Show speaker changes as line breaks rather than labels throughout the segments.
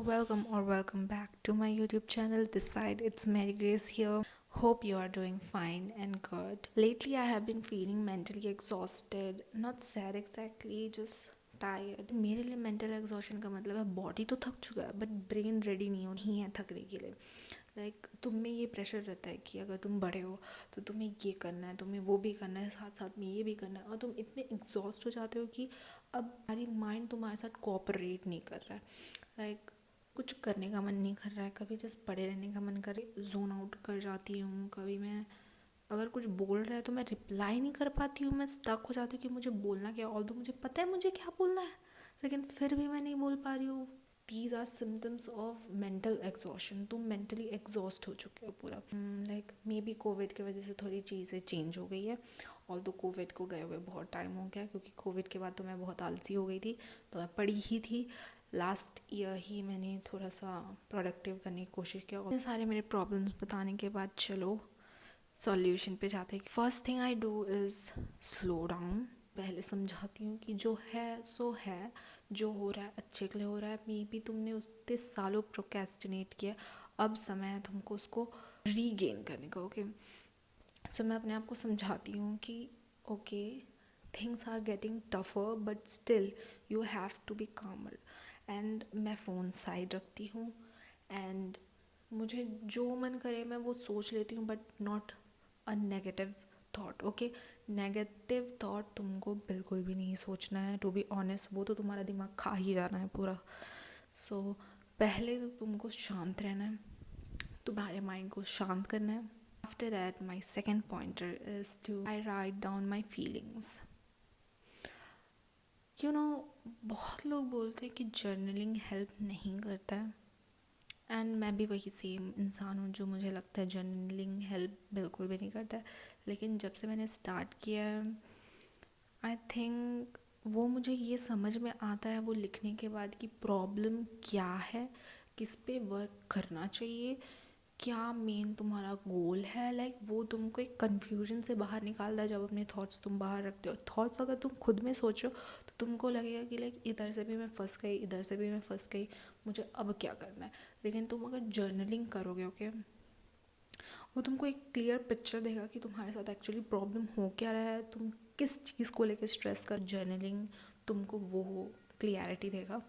welcome back to my YouTube channel. This side, it's Mary Grace here. Hope you are doing fine and good. Lately, I have been feeling mentally exhausted. Not sad exactly, just tired. मेरे लिए mental exhaustion का मतलब है body तो थक चुका है but brain ready नहीं है थकने के लिए. तुम में ये प्रेशर रहता है कि अगर तुम बड़े हो तो तुम्हें ये करना है, तुम्हें वो भी करना है, साथ साथ में ये भी करना है, और तुम इतने एग्जॉस्ट हो जाते हो कि अब हमारी माइंड तुम्हारे साथ कोऑपरेट नहीं कर रहा है. कुछ करने का मन नहीं कर रहा है, कभी जस्ट पड़े रहने का मन करे, जोन आउट कर जाती हूँ. कभी मैं अगर कुछ बोल रहा है तो मैं रिप्लाई नहीं कर पाती हूँ, मैं स्टक हो जाती हूँ कि मुझे बोलना क्या. ऑल्दो मुझे पता है मुझे क्या बोलना है, लेकिन फिर भी मैं नहीं बोल पा रही हूँ. These are symptoms of mental exhaustion. तुम मेंटली एग्जॉस्ट हो चुके हो पूरा. मे बी कोविड की वजह से थोड़ी चीज़ें चेंज हो गई है. ऑल्दो कोविड को गए हुए बहुत टाइम हो गया, क्योंकि कोविड के बाद तो मैं बहुत आलसी हो गई थी, तो मैं पड़ी ही थी. लास्ट ईयर ही मैंने थोड़ा सा प्रोडक्टिव करने की कोशिश किया. और सारे मेरे प्रॉब्लम्स बताने के बाद चलो सॉल्यूशन पे जाते हैं. First thing I do is slow down. पहले समझाती हूँ कि जो है सो है, जो हो रहा है अच्छे के लिए हो रहा है. मे बी तुमने उतने सालों प्रोकेस्टिनेट किया, अब समय है तुमको उसको रीगेन करने का. ओके, सो मैं अपने आप को समझाती हूँ कि okay, things are getting tougher but still you have to be calmer. And मैं फ़ोन साइड रखती हूँ एंड मुझे जो मन करे मैं वो सोच लेती हूँ, but not a negative thought. Okay, negative thought तुमको बिल्कुल भी नहीं सोचना है. टू बी ऑनेस्ट, वो तो तुम्हारा दिमाग खा ही जाना है पूरा. सो पहले तो तुमको शांत रहना है, तुम्हारे माइंड को शांत करना है. After that my second pointer is to I write down my feelings. बहुत लोग बोलते हैं कि जर्नलिंग हेल्प नहीं करता है, एंड मैं भी वही सेम इंसान हूँ जो मुझे लगता है जर्नलिंग हेल्प बिल्कुल भी नहीं करता है. लेकिन जब से मैंने स्टार्ट किया है, आई थिंक वो मुझे ये समझ में आता है वो लिखने के बाद कि प्रॉब्लम क्या है, किस पे वर्क करना चाहिए, क्या मेन तुम्हारा गोल है. वो तुमको एक कन्फ्यूजन से बाहर निकालता है. जब अपने थॉट्स तुम बाहर रखते हो, थॉट्स अगर तुम खुद में सोचो तो तुमको लगेगा कि इधर से भी मैं फंस गई, इधर से भी मैं फंस गई, मुझे अब क्या करना है. लेकिन तुम अगर जर्नलिंग करोगे, ओके, वो तुमको एक क्लियर पिक्चर देगा कि तुम्हारे साथ एक्चुअली प्रॉब्लम हो क्या रहा है, तुम किस चीज़ को लेकर स्ट्रेस कर. जर्नलिंग तुमको वो क्लियरिटी देगा.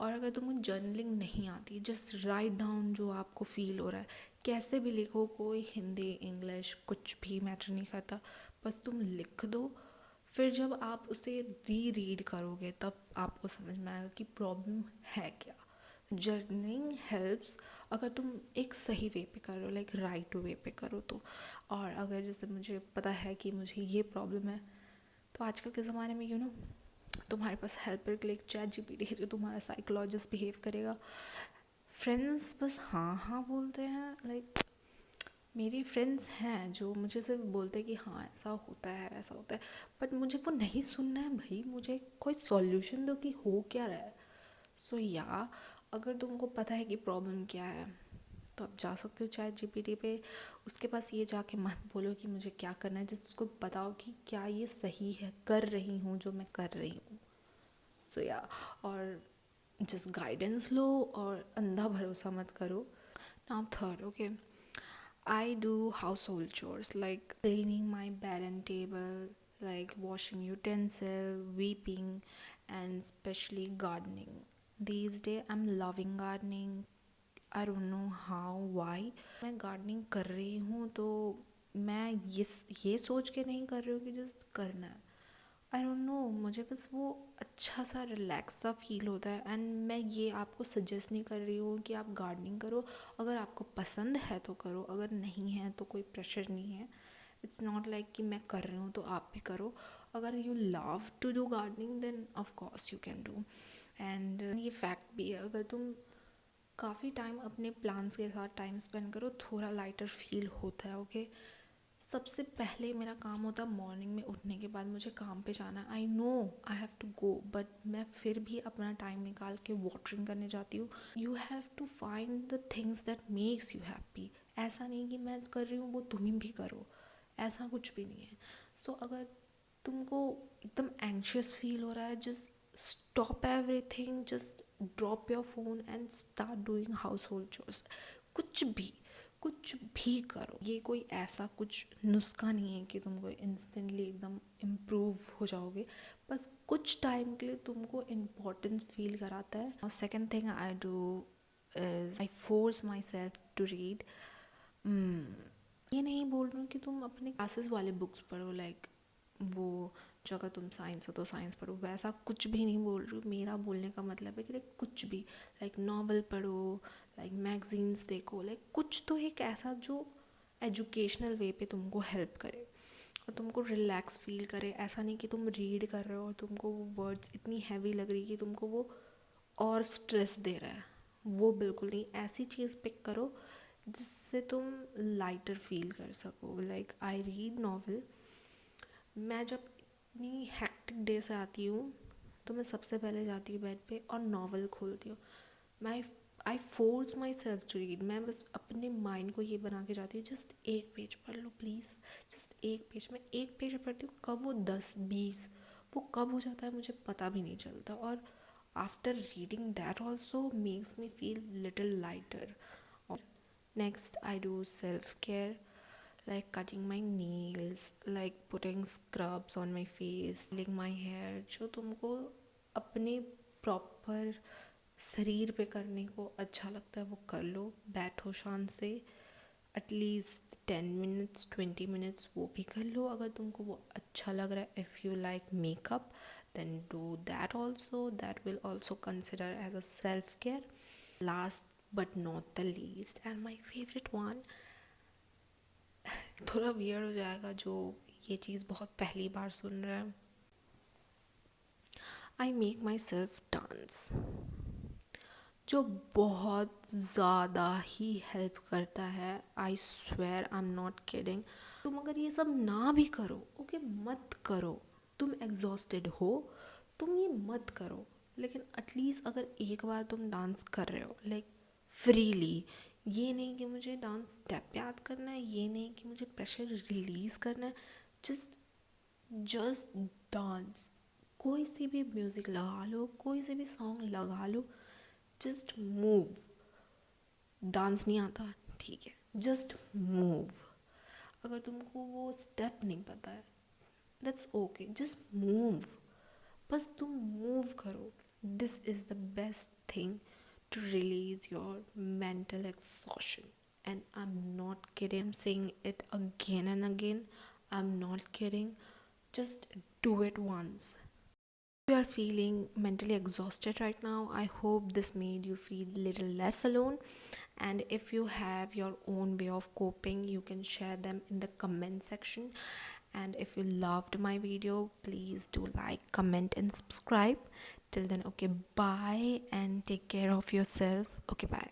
और अगर तुमको जर्नलिंग नहीं आती, जस्ट राइट डाउन जो आपको फील हो रहा है. कैसे भी लिखो, कोई हिंदी इंग्लिश कुछ भी मैटर नहीं करता, बस तुम लिख दो. फिर जब आप उसे रीड करोगे तब आपको समझ में आएगा कि प्रॉब्लम है क्या. जर्नलिंग हेल्प्स अगर तुम एक सही वे पे करो, राइट वे पे करो तो. और अगर जैसे मुझे पता है कि मुझे ये प्रॉब्लम है, तो आजकल के ज़माने में तुम्हारे पास हेल्पर के लिए एक चैट जीपीटी है जो तुम्हारा साइकोलॉजिस्ट बिहेव करेगा. फ्रेंड्स बस हाँ हाँ बोलते हैं. मेरी फ्रेंड्स हैं जो मुझे सिर्फ बोलते हैं कि हाँ ऐसा होता है ऐसा होता है, बट मुझे वो नहीं सुनना है भाई. मुझे कोई सॉल्यूशन दो कि हो क्या रहा है. सो या अगर तुमको पता है कि प्रॉब्लम क्या है, तो आप जा सकते हो चैट जीपीटी पे. उसके पास ये जाके मत बोलो कि मुझे क्या करना है, जिस उसको बताओ कि क्या ये सही है, कर रही हूँ जो मैं कर रही हूँ. सो या और जस्ट गाइडेंस लो और अंधा भरोसा मत करो. Now third, okay, I do household chores like cleaning my bed and table, like washing utensil, weeping, and especially gardening. These days I'm loving gardening. I don't know how, why. मैं gardening कर रही हूँ तो मैं ये सोच के नहीं कर रही हूँ कि जस्ट करना है. आई डोंट नो, मुझे बस वो अच्छा सा रिलैक्स सा फील होता है. एंड मैं ये आपको सजेस्ट नहीं कर रही हूँ कि आप गार्डनिंग करो. अगर आपको पसंद है तो करो, अगर नहीं है तो कोई प्रेशर नहीं है. इट्स नॉट लाइक कि मैं कर रही हूँ तो आप भी करो. अगर you love to do gardening then of course you can do. And ये फैक्ट भी है, अगर तुम काफ़ी टाइम अपने प्लान्स के साथ टाइम स्पेंड करो, थोड़ा लाइटर फील होता है. ओके, सबसे पहले मेरा काम होता है मॉर्निंग में उठने के बाद मुझे काम पे जाना. I know I have to go, but मैं फिर भी अपना टाइम निकाल के वाटरिंग करने जाती हूँ. You have to find the things that makes you happy. ऐसा नहीं कि मैं कर रही हूँ वो तुम भी करो, ऐसा कुछ भी नहीं है. सो अगर तुमको एकदम एंशियस फील हो रहा है, just stop everything, just drop your phone and start doing house hold chores. कुछ भी करो। ये कोई ऐसा कुछ नुस्खा नहीं है कि तुमको इंस्टेंटली एकदम इम्प्रूव हो जाओगे, बस कुछ टाइम के लिए तुमको इम्पोर्टेंस फील कराता है। और second thing I do is I force myself to read. ये नहीं बोल रही हूँ कि तुम अपने क्लासेस वाले बुक्स पढ़ो, लाइक वो जो अगर तुम साइंस हो तो साइंस पढ़ो, वैसा कुछ भी नहीं बोल रही हूँ। मेरा बोलने का मतलब है कि लाइक कुछ भी, लाइक नॉवल पढ़ो, लाइक मैगजीन्स देखो, लाइक कुछ तो एक ऐसा जो एजुकेशनल वे पे तुमको हेल्प करे और तुमको रिलैक्स फील करे। ऐसा नहीं कि तुम रीड कर रहे हो और तुमको वो वर्ड्स इतनी हैवी लग रही है कि तुमको वो और स्ट्रेस दे रहा है, वो बिल्कुल नहीं। ऐसी चीज़ पिक करो जिससे तुम लाइटर फील कर सको। Like I read novel. मैं जब इतनी हैक्टिक डे से आती हूँ तो मैं सबसे पहले जाती हूँ बेड पे और नॉवल खोलती हूँ। मैं I force myself to read. मैं बस अपने माइंड को ये बना के जाती हूँ जस्ट एक पेज पढ़ लो प्लीज़, जस्ट एक पेज। मैं एक पेज पढ़ती हूँ, कब वो 10-20 वो कब हो जाता है मुझे पता भी नहीं चलता। और after reading that also makes me feel little lighter. और next I do self care, like cutting my nails, like putting scrubs on my face, curling my hair। जो तुमको अपने प्रॉपर शरीर पे करने को अच्छा लगता है वो कर लो। बैठो शांत से एटलीस्ट 10 मिनट्स 20 मिनट्स वो भी कर लो अगर तुमको वो अच्छा लग रहा है। If you like makeup then do that also, that will also consider as a self care। Last but not the least and my favorite one, थोड़ा वियर्ड हो जाएगा जो ये चीज़ बहुत पहली बार सुन रहा है, I make my self dance, जो बहुत ज़्यादा ही हेल्प करता है। I swear I am not kidding. तुम अगर ये सब ना भी करो, ओके मत करो, तुम एग्जॉस्टेड हो, तुम ये मत करो, लेकिन एटलीस्ट अगर एक बार तुम डांस कर रहे हो लाइक फ्रीली, ये नहीं कि मुझे डांस स्टेप याद करना है, ये नहीं कि मुझे प्रेशर रिलीज़ करना है, जस्ट डांस। कोई सी भी म्यूज़िक लगा लो, कोई सी भी सॉन्ग लगा लो, जस्ट मूव। डांस नहीं आता ठीक है, जस्ट मूव। अगर तुमको वो स्टेप नहीं पता है दैट्स ओके, जस्ट मूव। बस तुम मूव करो। This is the best thing to release your mental exhaustion, and I'm not kidding, I'm saying it again and again, I'm not kidding, just do it once. If you are feeling mentally exhausted right now, I hope this made you feel a little less alone. And if you have your own way of coping, you can share them in the comment section. And if you loved my video, please do like, comment and subscribe. Till then, okay, bye and take care of yourself. Okay, bye.